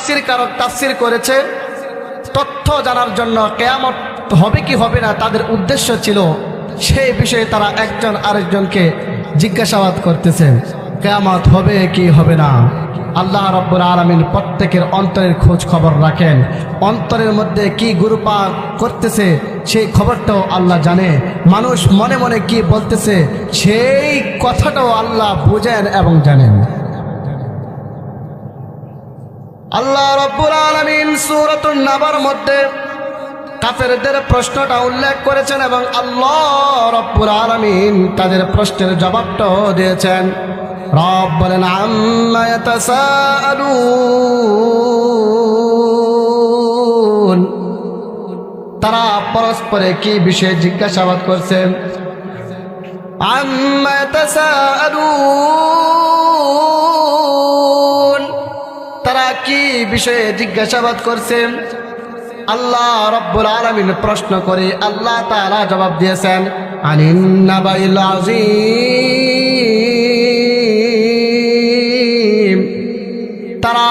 তাফসীরকারক তাফসীর করেছে তথ্য জানার জন্য, কিয়ামত হবে কি হবে না তাদের উদ্দেশ্য ছিল সেই বিষয়ে তারা একজন আরেকজনকে জিজ্ঞাসাবাদ করতেছেন, কিয়ামত হবে কি হবে না। আল্লাহ রাব্বুল আলামিন প্রত্যেকের অন্তরের খোঁজ খবর রাখেন, অন্তরের মধ্যে কি ঘুরপাক করতেছে সেই খবরটাও আল্লাহ জানে, মানুষ মনে মনে কি বলতেছে সেই কথাটাও আল্লাহ বুঝেন এবং জানেন। আল্লাহ রাব্বুল আলামিন সূরাতুন নাবার মধ্যে কাফেরদের প্রশ্নটা উল্লেখ করেছেন এবং আল্লাহ রাব্বুল আলামিন তাদের প্রশ্নের জবাবটাও দিয়েছেন। রব বলেন, আম্মা ইয়াতাসাআলুন, তারা পরস্পরে কি বিষয়ে জিজ্ঞাসাবাদ করছেন। আম্মা ইয়াতাসাআলুন, তারা কি বিষয়ে জিজ্ঞাসাবাদ করছেন। আল্লাহ রাব্বুল আলামিন প্রশ্ন করে আল্লাহ তাআলা জবাব দিয়েছেন, আনিন নাবাইল আযীম, তারা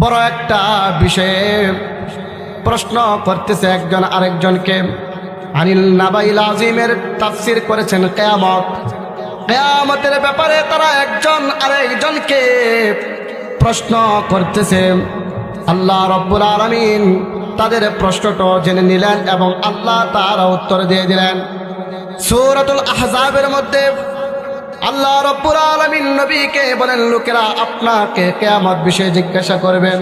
বড় একটা বিষয়ে প্রশ্ন করতেছে একজন আরেকজনকে। আনিল নাবাইল আযীমের তাফসীর করেছেন কিয়ামত। কিয়ামতের ব্যাপারে তারা একজন আরেকজনকে প্রশ্ন করতেছে। আল্লাহ রাব্বুল আলামিন তাদের প্রশ্নটা জেনে নিলেন এবং আল্লাহ তাআলা উত্তর দিয়ে দিলেন। সূরাতুল আহজাবের মধ্যে আল্লাহ রাব্বুল আলামিন নবীকে বলেন, লোকেরা আপনাকে কিয়ামত বিষয়ে জিজ্ঞাসা করবেন।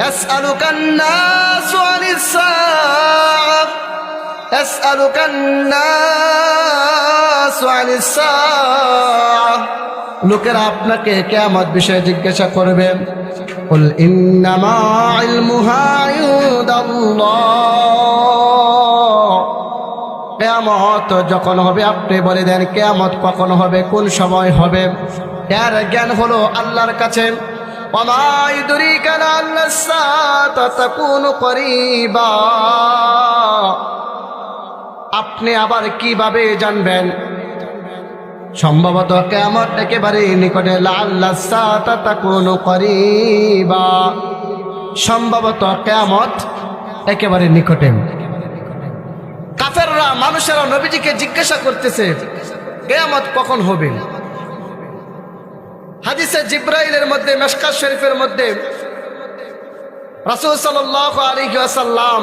ইয়াসআলুকান নাসু আনিস সাআহ, ইয়াসআলুকান নাসু আনিস সাআহ, লোকেরা আপনাকে কিয়ামত বিষয়ে জিজ্ঞাসা করবে। কুল ইন্নামা ইলমুহা ইনদাল্লাহ, কিয়ামত যখন হবে আপনি বলে দেন কিয়ামত কখন হবে, কোন সময় হবে, এর জ্ঞান হলো আল্লাহর কাছে। ওয়ামা ইউদরিকা লাআল্লাস সাআতা তাকুনু করিবা, আপনি আবার কিভাবে জানবেন সম্ভবত কিয়ামত একেবারে নিকটে। লাআল্লাস সাআতা তাকুনু করিবা, সম্ভবত কিয়ামত একেবারে নিকটে। কাফেররা মানুষেরা নবীজিকে জিজ্ঞাসা করতেছে কিয়ামত কখন হবে। হাদিসে জিব্রাইলের মধ্যে মিশকাত শরীফের মধ্যে রাসূল সাল্লাল্লাহু আলাইহি ওয়াসাল্লাম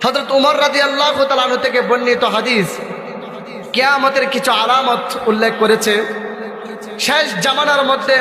হযরত উমর রাদিয়াল্লাহু তাআলা আনহু থেকে বর্ণিত হাদিস কিয়ামতের কিছু আলামত উল্লেখ করেছে। শেষ জামানার মধ্যে